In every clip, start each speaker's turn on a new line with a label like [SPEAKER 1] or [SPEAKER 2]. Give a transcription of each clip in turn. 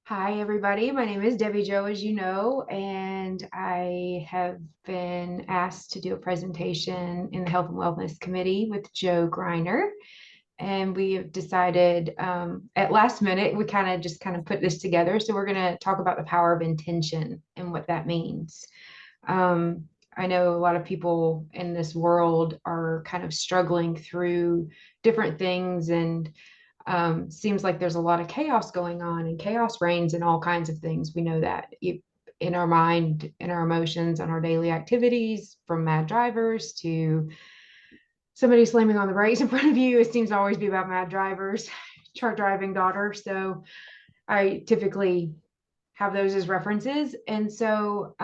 [SPEAKER 1] Hi, everybody. My name is Debbie Jo, as you know, and I have been asked to do a presentation in the Health and Wellness Committee with Joe Griner. And we have decided at last minute, we kind of put this together. So we're going to talk about the power of intention and what that means. Um, I know a lot of people in this world are kind of struggling through different things and seems like there's a lot of chaos going on and chaos reigns in all kinds of things. We know that in our mind, in our emotions, on our daily activities, from mad drivers to somebody slamming on the brakes in front of you. It seems to always be about mad drivers, truck driving daughter. So I typically have those as references. And so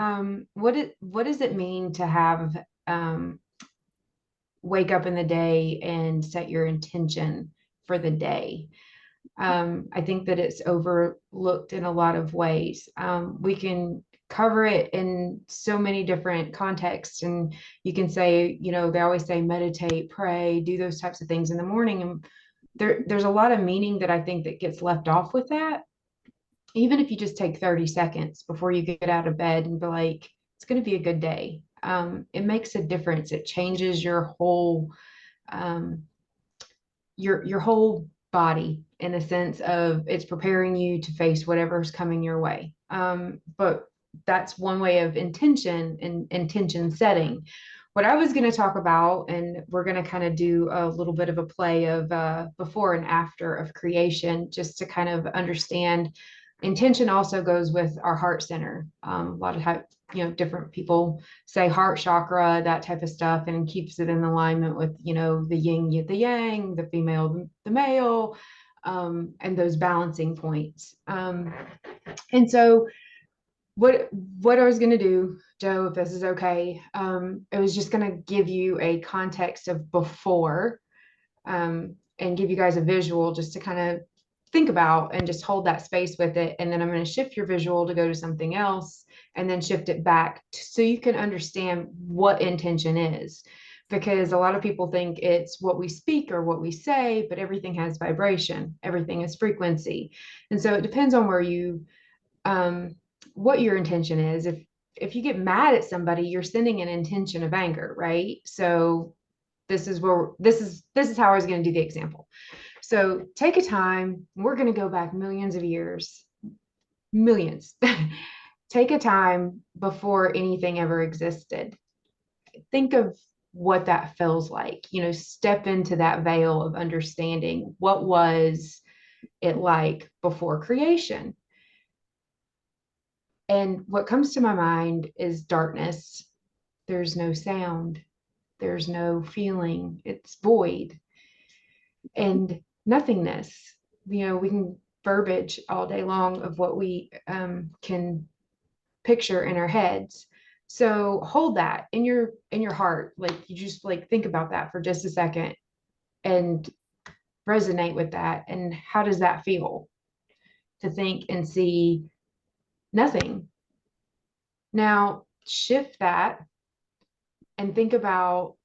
[SPEAKER 1] what does it mean to have wake up in the day and set your intention for the day? I think that it's overlooked in a lot of ways. We can cover it in so many different contexts, and you can say, they always say meditate, pray, do those types of things in the morning. And there's a lot of meaning that I think that gets left off with that. Even if you just take 30 seconds before you get out of bed and be like, it's going to be a good day. It makes a difference. It changes um, your whole body in the sense of it's preparing you to face whatever's coming your way. But that's one way of intention and intention setting. What I was going to talk about, and we're going to kind of do a little bit of a play of before and after of creation, just to kind of understand. Intention also goes with our heart center. A lot of times, different people say heart chakra, that type of stuff, and keeps it in alignment with, the yin, the yang, the female, the male, and those balancing points. And so what I was going to do, Joe, if this is okay, I was just going to give you a context of before, and give you guys a visual just to kind of think about and just hold that space with it. And then I'm going to shift your visual to go to something else and then shift it back so you can understand what intention is. Because a lot of people think it's what we speak or what we say, but everything has vibration, everything is frequency. And so it depends on um, what your intention is. If you get mad at somebody, you're sending an intention of anger, right? So this is how I was going to do the example. So take a time, we're going to go back millions of years, millions. Take a time before anything ever existed. Think of what that feels like. Step into that veil of understanding. What was it like before creation? And what comes to my mind is darkness. There's no sound, there's no feeling, it's void and nothingness. We can verbiage all day long of what we can picture in our heads. So hold that in your heart. Like you just like think about that for just a second and resonate with that. And how does that feel to think and see nothing? Now shift that and think about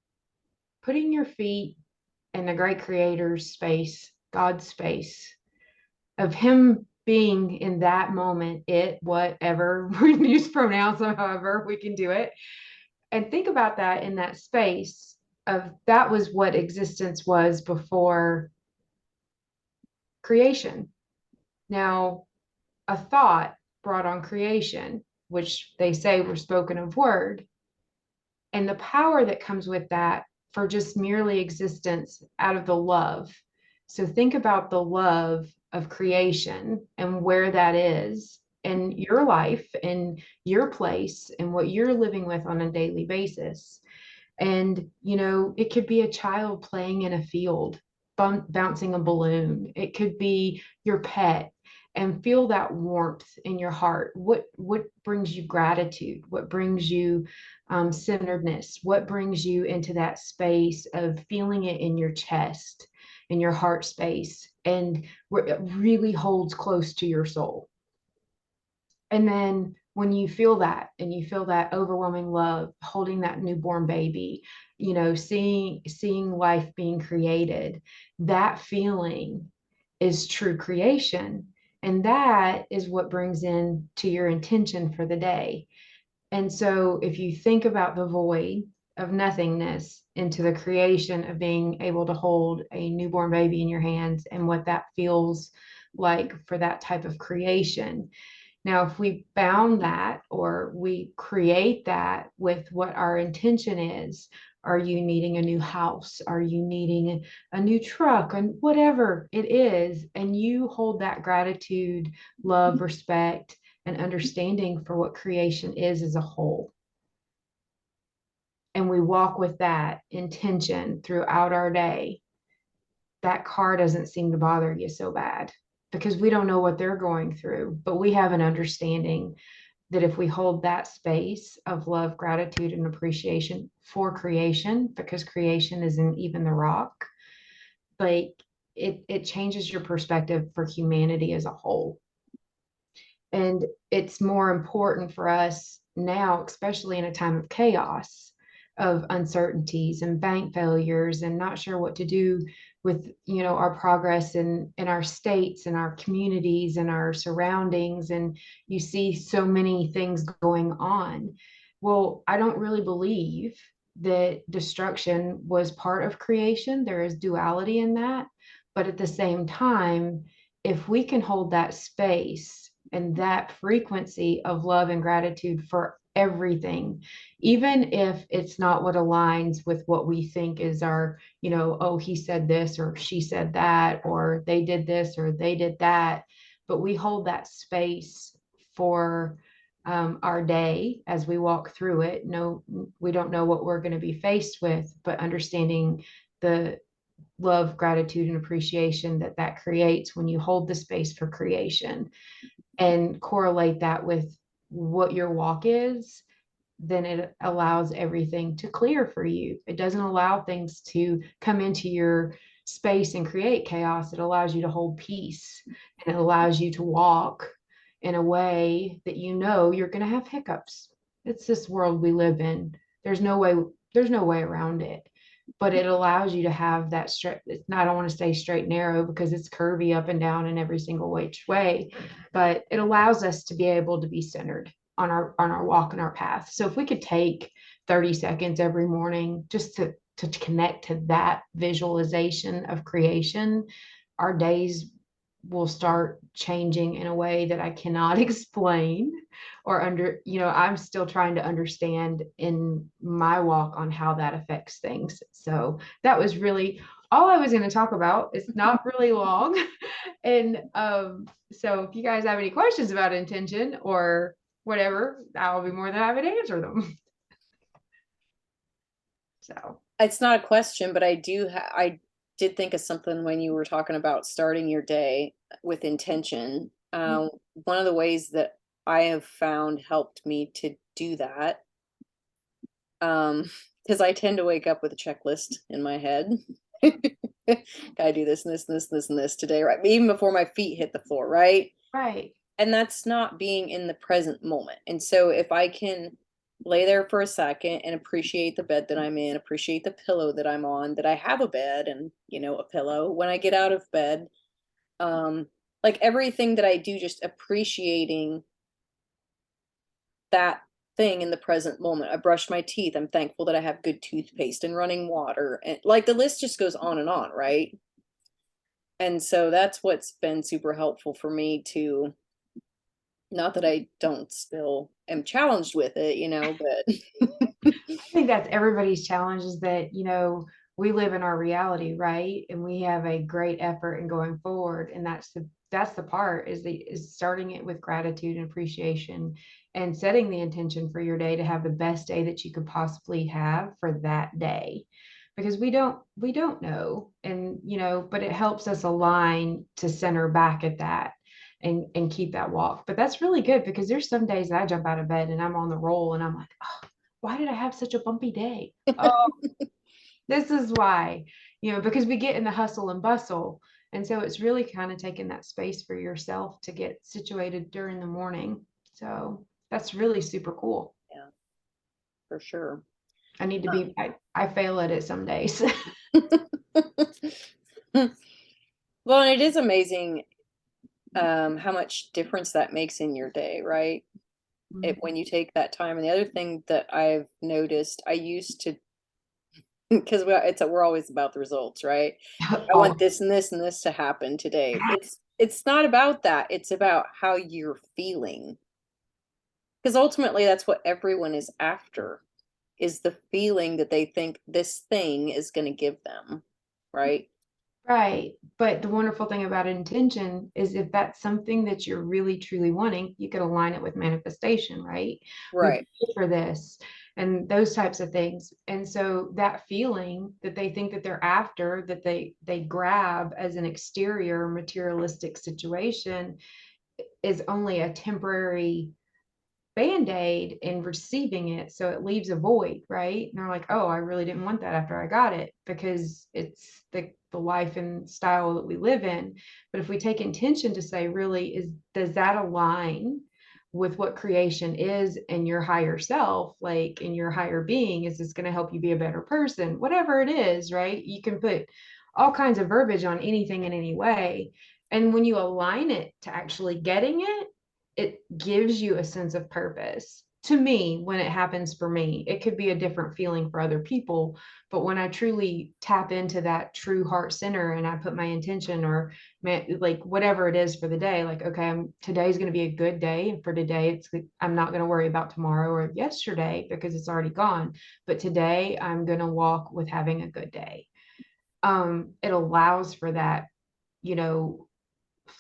[SPEAKER 1] putting your feet in the great creator's space, God's space, of him being in that moment, whatever we use pronouns, however we can do it. And think about that in that space of that was what existence was before creation. Now, a thought brought on creation, which they say were spoken of word, and the power that comes with that for just merely existence out of the love. So think about the love of creation and where that is in your life, in your place, and what you're living with on a daily basis. And, it could be a child playing in a field, bouncing a balloon. It could be your pet, and feel that warmth in your heart. What brings you gratitude? What brings you centeredness? What brings you into that space of feeling it in your chest, in your heart space, and where it really holds close to your soul? And then when you feel that and you feel that overwhelming love, holding that newborn baby, seeing life being created, that feeling is true creation. And that is what brings in to your intention for the day. And so if you think about the void of nothingness into the creation of being able to hold a newborn baby in your hands and what that feels like for that type of creation. Now, if we bound that or we create that with what our intention is, are you needing a new house? Are you needing a new truck? And whatever it is, and you hold that gratitude, love, respect, and understanding for what creation is as a whole. And we walk with that intention throughout our day, that car doesn't seem to bother you so bad because we don't know what they're going through, but we have an understanding that if we hold that space of love, gratitude, and appreciation for creation, because creation isn't even the rock, like it changes your perspective for humanity as a whole. And it's more important for us now, especially in a time of chaos, of uncertainties and bank failures and not sure what to do with, our progress in our states and our communities and our surroundings. And you see so many things going on. Well, I don't really believe that destruction was part of creation. There is duality in that. But at the same time, if we can hold that space and that frequency of love and gratitude for everything, even if it's not what aligns with what we think is our, oh, he said this or she said that, or they did this or they did that. But we hold that space for our day as we walk through it. No, we don't know what we're going to be faced with, but understanding the love, gratitude, and appreciation that that creates when you hold the space for creation and correlate that with what your walk is, then it allows everything to clear for you. It doesn't allow things to come into your space and create chaos. It allows you to hold peace, and it allows you to walk in a way that you're going to have hiccups. It's this world we live in. There's no way around it. But it allows you to have that straight. I don't want to say straight and narrow because it's curvy up and down in every single which way, but it allows us to be able to be centered on our walk and our path. So if we could take 30 seconds every morning just to connect to that visualization of creation, our days will start changing in a way that I cannot explain or I'm still trying to understand in my walk on how that affects things. So that was really all I was going to talk about. It's not really long. And so if you guys have any questions about intention or whatever, I'll be more than happy to answer them. So
[SPEAKER 2] It's not a question, but I did think of something when you were talking about starting your day with intention. One of the ways that I have found helped me to do that, because I tend to wake up with a checklist in my head. Gotta do this and this and this and this and this today, right? Even before my feet hit the floor, right?
[SPEAKER 1] right.
[SPEAKER 2] And that's not being in the present moment. And so if I can lay there for a second and appreciate the bed that I'm in, appreciate the pillow that I'm on, that I have a bed and, a pillow when I get out of bed, like everything that I do, just appreciating that thing in the present moment. I brushed my teeth. I'm thankful that I have good toothpaste and running water. And like the list just goes on, right? And so that's what's been super helpful for me to, not that I don't still am challenged with it, but
[SPEAKER 1] I think that's everybody's challenge is that, we live in our reality, right? And we have a great effort in going forward. And that's the part is starting it with gratitude and appreciation and setting the intention for your day to have the best day that you could possibly have for that day. Because we don't know. And, but it helps us align to center back at that and keep that walk. But that's really good because there's some days that I jump out of bed and I'm on the roll and I'm like, oh, why did I have such a bumpy day? Oh, this is why, because we get in the hustle and bustle. And so it's really kind of taking that space for yourself to get situated during the morning. So that's really super cool.
[SPEAKER 2] yeah, for sure.
[SPEAKER 1] I need to be, I fail at it some days.
[SPEAKER 2] Well, and it is amazing. how much difference that makes in your day, right?
[SPEAKER 1] Mhm.
[SPEAKER 2] When you take that time. And the other thing that I've noticed, I used to, because we're always about the results, right? I want
[SPEAKER 1] Oh,
[SPEAKER 2] this and this and this to happen today. It's not about that. It's about how you're feeling. Because ultimately that's what everyone is after, is the feeling that they think this thing is going to give them, right?
[SPEAKER 1] right. But the wonderful thing about intention is if that's something that you're really truly wanting, you could align it with manifestation, right? We
[SPEAKER 2] Right.
[SPEAKER 1] pray for this and those types of things. And so that feeling that they think that they're after, that they grab as an exterior materialistic situation is only a temporary band-aid in receiving it, so it leaves a void, right? And they're like, oh, I really didn't want that after I got it, because it's the life and style that we live in. But if we take intention to say, really, is does that align with what creation is and your higher self, like in your higher being? Is this going to help you be a better person, whatever it is, right? You can put all kinds of verbiage on anything in any way, and when you align it to actually getting it, it gives you a sense of purpose. To me, when it happens for me, it could be a different feeling for other people. But when I truly tap into that true heart center and I put my intention, or like whatever it is for the day, like, okay, today's going to be a good day. And for today, I'm not going to worry about tomorrow or yesterday because it's already gone. But today, I'm going to walk with having a good day. It allows for that, you know,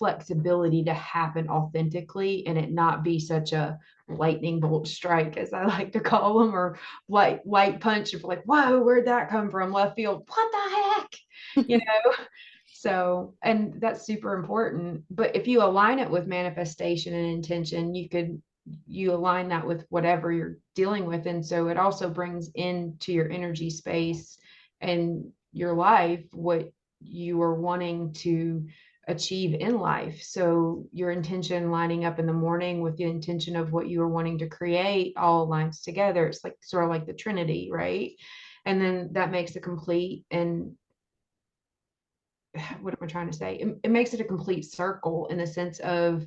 [SPEAKER 1] flexibility to happen authentically and it not be such a lightning bolt strike, as I like to call them, or light punch of like, whoa, where'd that come from? Left field. What the heck? You know? So, and that's super important. But if you align it with manifestation and intention, you align that with whatever you're dealing with. And so it also brings into your energy space and your life what you are wanting to achieve in life. So your intention lining up in the morning with the intention of what you are wanting to create all aligns together. It's like sort of like the Trinity, right? And then that makes it complete. And what am I trying to say? It makes it a complete circle in the sense of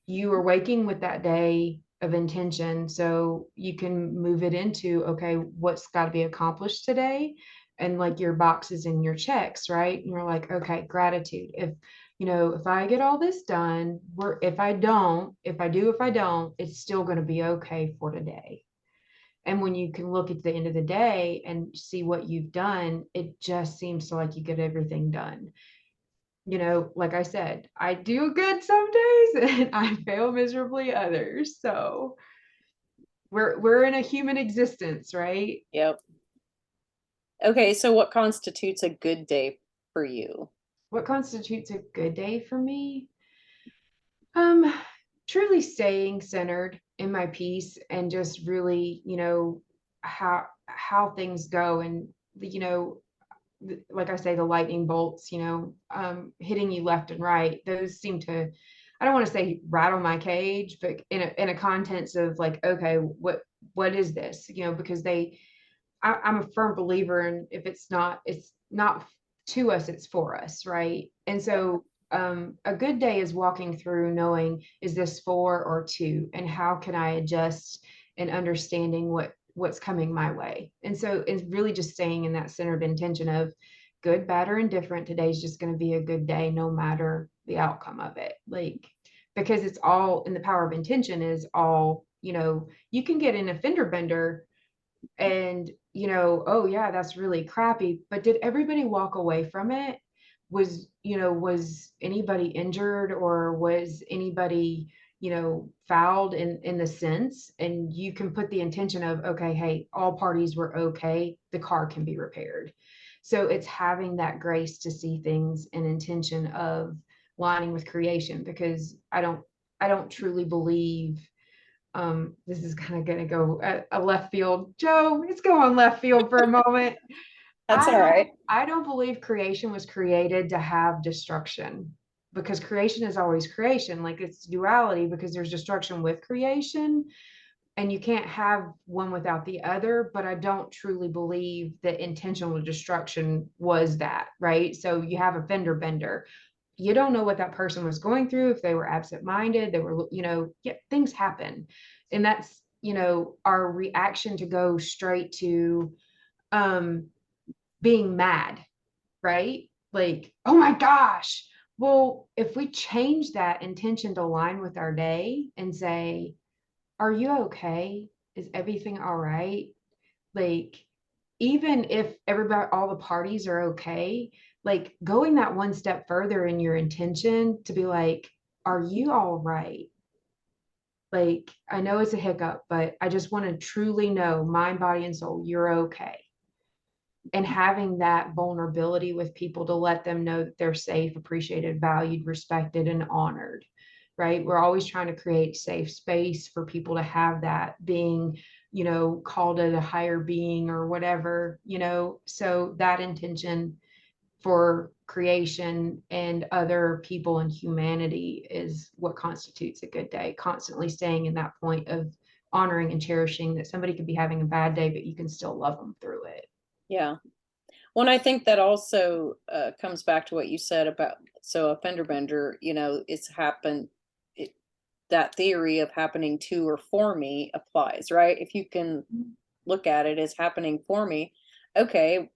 [SPEAKER 1] you are waking with that day of intention. So you can move it into, okay, what's got to be accomplished today? And like your boxes and your checks, right? And you're like, okay, gratitude. If I get all this done, if I don't, if I do, if I don't, it's still going to be okay for today. And when you can look at the end of the day and see what you've done, it just seems to like you get everything done. Like I said, I do good some days and I fail miserably others. So we're in a human existence, right?
[SPEAKER 2] Yep. Okay, so what constitutes a good day for you?
[SPEAKER 1] What constitutes a good day for me? Um, Truly staying centered in my peace and just really, how things go, and you know like I say, the lightning bolts, hitting you left and right, those seem to, I don't want to say rattle my cage, but in a contents of like, okay, what is this? Because I'm a firm believer in, if it's not to us, it's for us, right? And so a good day is walking through knowing, is this for or to, and how can I adjust and understanding what's coming my way. And so it's really just staying in that centered intention of good, bad, or indifferent. Today's just going to be a good day, no matter the outcome of it. Like, because it's all in the power of intention is all, you can get in a fender bender and oh yeah, that's really crappy, but did everybody walk away from it? Was anybody injured, or was anybody fouled in the sense? And you can put the intention of, okay, hey, all parties were okay, the car can be repaired. So it's having that grace to see things in intention of lining with creation, because I don't truly believe, this is kind of going to go a left field. Jo, it's going left field for a moment.
[SPEAKER 2] That's
[SPEAKER 1] I
[SPEAKER 2] all
[SPEAKER 1] don't
[SPEAKER 2] right.
[SPEAKER 1] I don't believe creation was created to have destruction, because creation is always creation. Like, it's duality, because there's destruction with creation and you can't have one without the other. But I don't truly believe that intentional destruction was that, right? So you have a fender bender. you don't know what that person was going through, if they were absent-minded, they were, yeah, things happen. And that's, our reaction to go straight to um being mad, right? Like, oh my gosh. Well, if we change that intention to align with our day and say, are you okay? Is everything all right? Like, even if everybody, all the parties are okay, like going that one step further in your intention to be like, are you all right? Like, I know it's a hiccup, but I just want to truly know, mind, body, and soul, you're okay. And having that vulnerability with people to let them know that they're safe, appreciated, valued, respected, and honored, right? We're always trying to create safe space for people to have that, being, called it a higher being or whatever, so that intention for creation and other people and humanity is what constitutes a good day. Constantly staying in that point of honoring and cherishing that somebody could be having a bad day, but you can still love them through it.
[SPEAKER 2] Yeah. Well, and I think that also comes back to what you said about, so a fender bender, it's happened. It, that theory of happening to or for me applies, right? If you can look at it as happening for me, okay,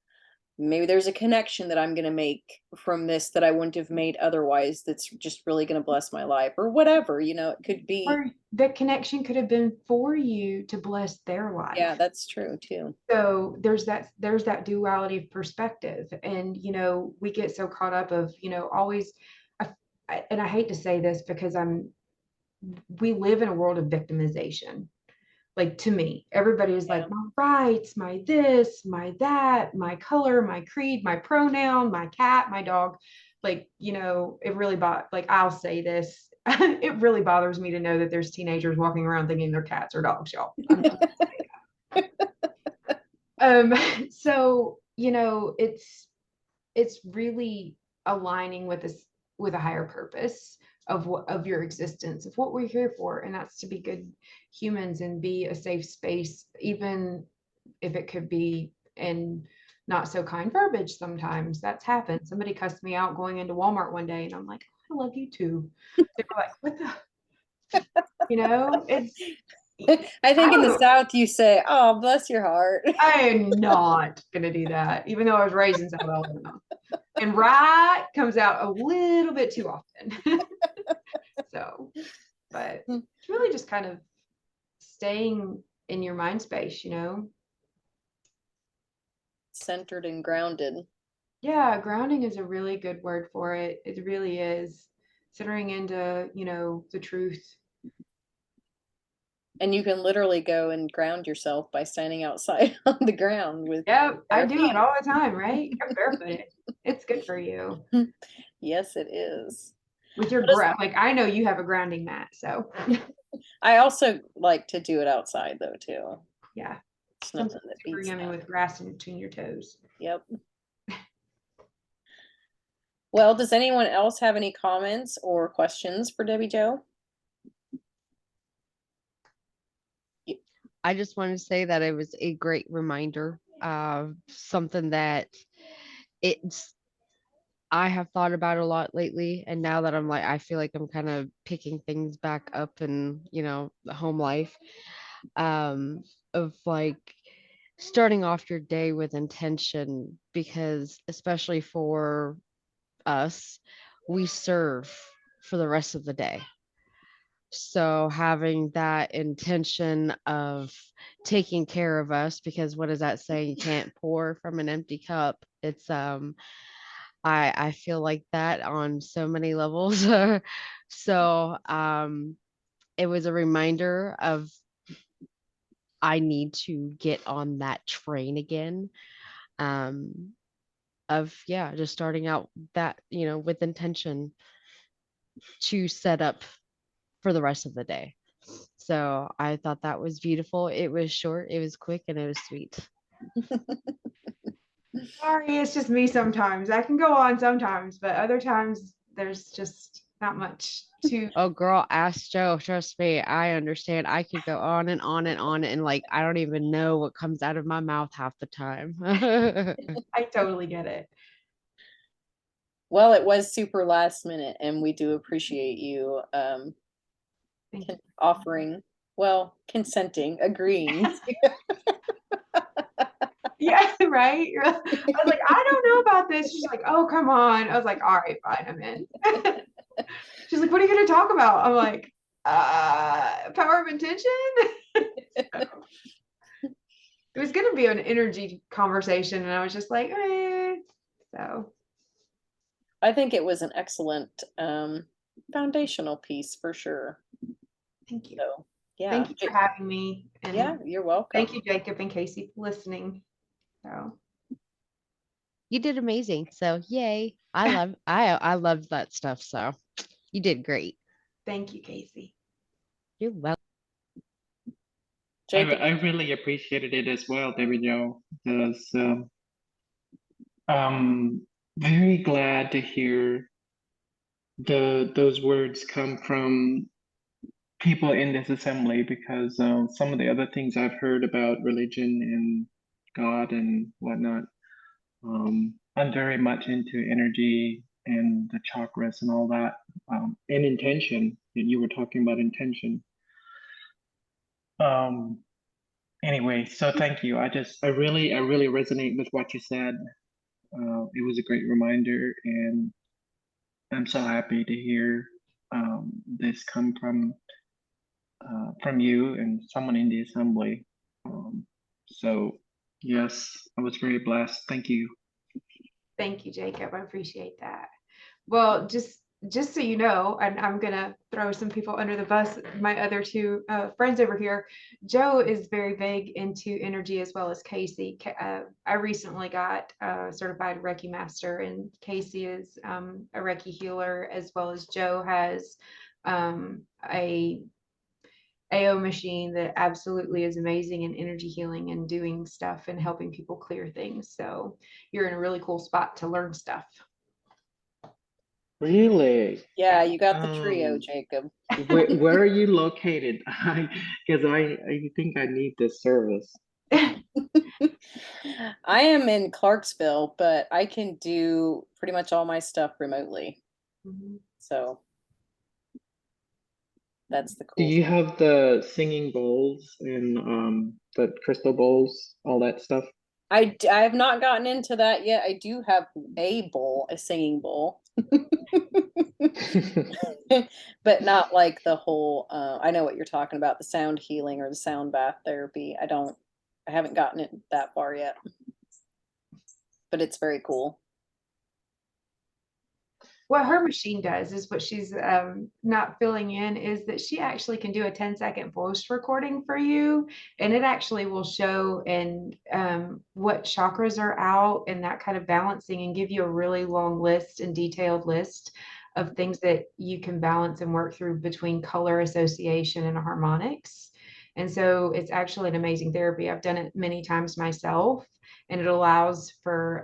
[SPEAKER 2] maybe there's a connection that I'm going to make from this that I wouldn't have made otherwise. That's just really going to bless my life or whatever, it could be.
[SPEAKER 1] Or that connection could have been for you to bless their
[SPEAKER 2] Yeah,
[SPEAKER 1] life.
[SPEAKER 2] that's true too.
[SPEAKER 1] So there's that duality of perspective. And we get so caught up of, always, and I hate to say this because we live in a world of victimization. Like, to me, everybody is
[SPEAKER 2] Yeah.
[SPEAKER 1] like, my rights, my this, my that, my color, my creed, my pronoun, my cat, my dog. Like, it really like, I'll say this. It really bothers me to know that there's teenagers walking around thinking they're cats or dogs, y'all. um so it's really aligning with this, with a higher purpose of what, of your existence, of what we're here for, and that's to be good humans and be a safe space, even if it could be in not so kind verbiage. Sometimes that's happened. Somebody cussed me out going into Walmart one day, and I'm like, I love you too. They were like, what the, it's,
[SPEAKER 2] I
[SPEAKER 1] I
[SPEAKER 2] think in
[SPEAKER 1] don't
[SPEAKER 2] the
[SPEAKER 1] know.
[SPEAKER 2] South you say, "Oh, bless your heart."
[SPEAKER 1] I am not gonna do that, even though I was raised in South Alabama. And right comes out a little bit too often. So, but it's really just kind of staying in your mind space.
[SPEAKER 2] Centered and grounded.
[SPEAKER 1] Yeah, grounding is a really good word for it. It really is centering into, the truth.
[SPEAKER 2] And you can literally go and ground yourself by standing outside on the ground with
[SPEAKER 1] Yep, I
[SPEAKER 2] bare
[SPEAKER 1] do it
[SPEAKER 2] feet.
[SPEAKER 1] all the time, right? You're barefooted. It's good for you.
[SPEAKER 2] Yes, it is.
[SPEAKER 1] With your
[SPEAKER 2] What is,
[SPEAKER 1] ground, like, I know you have a grounding mat, so
[SPEAKER 2] I also like to do it outside though too.
[SPEAKER 1] yeah.
[SPEAKER 2] It's
[SPEAKER 1] Something
[SPEAKER 2] nothing that
[SPEAKER 1] super
[SPEAKER 2] beats
[SPEAKER 1] yummy
[SPEAKER 2] that.
[SPEAKER 1] with grass in between your toes.
[SPEAKER 2] Yep. Well, does anyone else have any comments or questions for Debbie Jo?
[SPEAKER 3] I just wanted to say that it was a great reminder of something that it's I have thought about a lot lately. And now that I'm like, I feel like I'm kind of picking things back up in, the home life, um, of like starting off your day with intention, because especially for us, we serve for the rest of the day. So having that intention of taking care of us, because what does that say? You can't pour from an empty cup. It's I feel like that on so many levels. So it was a reminder of I need to get on that train again. Um of yeah, just starting out that, with intention to set up for the rest of the day. So I thought that was beautiful. It was short, it was quick, and it was sweet.
[SPEAKER 1] Sorry, it's just me sometimes. I can go on sometimes, but other times there's just not much to.
[SPEAKER 3] Oh, girl, ask Joe. Trust me, I understand. I could go on and on and on, and like I don't even know what comes out of my mouth half the time.
[SPEAKER 1] I totally get it.
[SPEAKER 2] Well, it was super last minute, and we do appreciate you
[SPEAKER 1] Thank you.
[SPEAKER 2] offering, well, consenting, agreeing.
[SPEAKER 1] Yeah, right. I was like, I don't know about this. She's like, oh, come on. I was like, all right, fine, I'm in. She's like, what are you going to talk about? I'm like, power of intention. So, it was going to be an energy conversation, and I was just like, eh. So
[SPEAKER 2] I think it was an excellent foundational piece for sure.
[SPEAKER 1] thank you.
[SPEAKER 2] So yeah.
[SPEAKER 1] Thank you for having me. And
[SPEAKER 2] Yeah, you're welcome.
[SPEAKER 1] thank you, Jacob and Casey, for listening. So
[SPEAKER 3] You did amazing. So yay. I love that stuff. So you did great.
[SPEAKER 1] thank you, Casey.
[SPEAKER 3] You're welcome.
[SPEAKER 2] Jacob,
[SPEAKER 4] I really appreciated it as well, David Joe. Because very glad to hear those words come from people in this assembly, because some of the other things I've heard about religion and God and whatnot, I'm very much into energy and the chakras and all that, and intention. You were talking about intention. Anyway, so thank you. I really resonate with what you said. It was a great reminder, and I'm so happy to hear this come from you and someone in the assembly. So yes, I was very blessed. Thank you.
[SPEAKER 1] Thank you, Jacob. I appreciate that. Well, just so you know, and I'm gonna throw some people under the bus. My other two friends over here, Joe is very big into energy as well as Casey. I recently got certified Reiki master, and Casey is a Reiki healer, as well as Joe has a AO machine that absolutely is amazing in energy healing and doing stuff and helping people clear things. So you're in a really cool spot to learn stuff.
[SPEAKER 4] Really?
[SPEAKER 2] yeah, you got the trio,
[SPEAKER 4] Um,
[SPEAKER 2] Jacob.
[SPEAKER 4] where are you located? Because I think I need this service.
[SPEAKER 2] I am in Clarksville, but I can do pretty much all my stuff remotely.
[SPEAKER 1] Mhm.
[SPEAKER 2] So that's the
[SPEAKER 4] Do
[SPEAKER 2] cool
[SPEAKER 4] you
[SPEAKER 2] thing.
[SPEAKER 4] have the singing bowls and the crystal bowls, all that stuff?
[SPEAKER 2] I have not gotten into that yet. I do have a bowl, a singing bowl. But not like the whole I know what you're talking about, the sound healing or the sound bath therapy. I haven't gotten it that far yet. But it's very cool.
[SPEAKER 1] What her machine does is what she's not filling in is that she actually can do a 10-second voice recording for you, and it actually will show and what chakras are out and that kind of balancing, and give you a really long list and detailed list of things that you can balance and work through between color association and harmonics. And so it's actually an amazing therapy. I've done it many times myself, and it allows for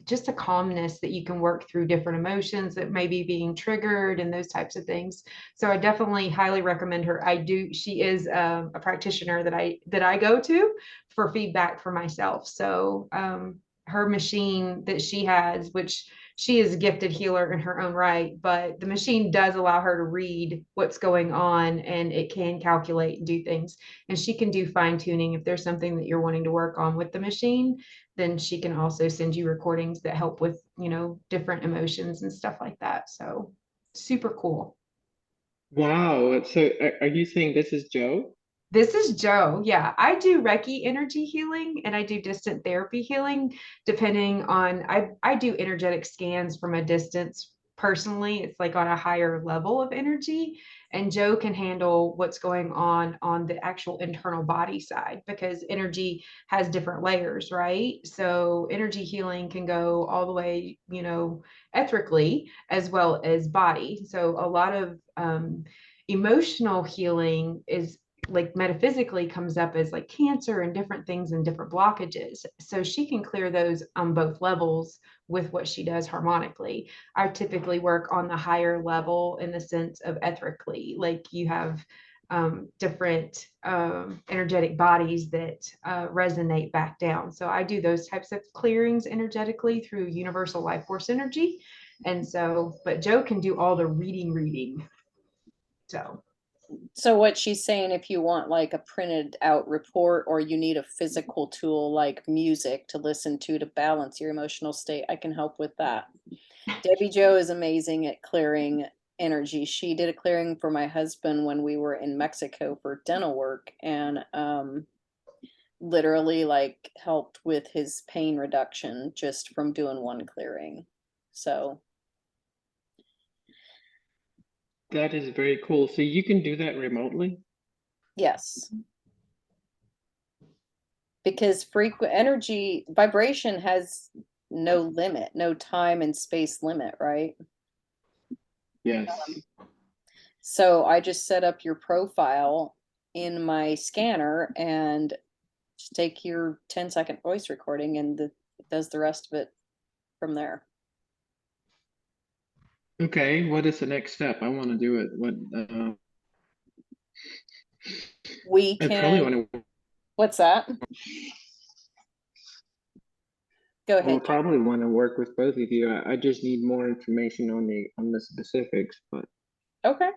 [SPEAKER 1] just a calmness that you can work through different emotions that may be being triggered and those types of things. So I definitely highly recommend her. She is a practitioner that I go to for feedback for myself. So her machine that she has, which she is a gifted healer in her own right, but the machine does allow her to read what's going on, and it can calculate and do things. And she can do fine tuning if there's something that you're wanting to work on with the machine. Then she can also send you recordings that help with, different emotions and stuff like that. So super cool.
[SPEAKER 4] Wow. So are you saying this is Joe?
[SPEAKER 1] This is Joe. Yeah, I do Reiki energy healing and I do distant therapy healing depending on I do energetic scans from a distance personally. It's like on a higher level of energy, and Joe can handle what's going on the actual internal body side, because energy has different layers, right? So energy healing can go all the way, ethically as well as body. So a lot of emotional healing is like metaphysically comes up as like cancer and different things and different blockages. So she can clear those on both levels with what she does harmonically. I typically work on the higher level in the sense of ethically, like you have different energetic bodies that resonate back down. So I do those types of clearings energetically through universal life force energy. And so, but Jo can do all the reading. So,
[SPEAKER 2] So what she's saying, if you want like a printed out report or you need a physical tool like music to listen to balance your emotional state, I can help with that. Debbie Jo is amazing at clearing energy. She did a clearing for my husband when we were in Mexico for dental work, and literally like helped with his pain reduction just from doing one clearing. So
[SPEAKER 4] That is very cool. So you can do that remotely?
[SPEAKER 2] yes, because frequent energy vibration has no limit, no time and space limit, right?
[SPEAKER 4] Yes.
[SPEAKER 2] So I just set up your profile in my scanner and just take your 10-second voice recording, and it does the rest of it from there.
[SPEAKER 4] Okay, what is the next step? I want to do it. What
[SPEAKER 2] We
[SPEAKER 4] I probably
[SPEAKER 2] can,
[SPEAKER 4] want to
[SPEAKER 2] what's that? Go
[SPEAKER 4] I
[SPEAKER 2] ahead.
[SPEAKER 4] will probably want to work with both of you. I just need more information on the specifics, but
[SPEAKER 2] Okay.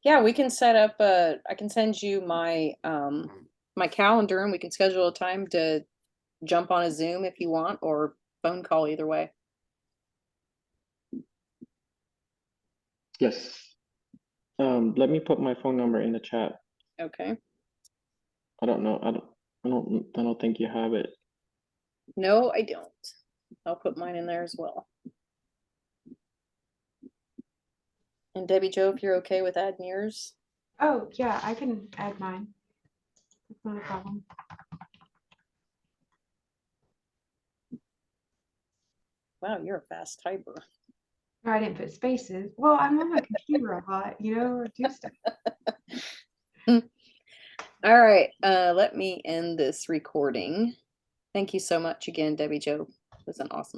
[SPEAKER 2] Yeah, we can set up I can send you my my calendar, and we can schedule a time to jump on a Zoom if you want, or phone call, either way.
[SPEAKER 4] yes. Let me put my phone number in the chat.
[SPEAKER 2] Okay.
[SPEAKER 4] I don't know. I don't think you have it.
[SPEAKER 2] No, I don't. I'll put mine in there as well. And Debbie Jo, if you're okay with adding yours.
[SPEAKER 1] oh yeah, I can add mine. It's not a problem.
[SPEAKER 2] Wow, you're a fast typer.
[SPEAKER 1] No, I didn't put spaces. Well, I'm on my computer a lot, or do stuff.
[SPEAKER 2] All right, let me end this recording. Thank you so much again, Debbie Jo. It was an awesome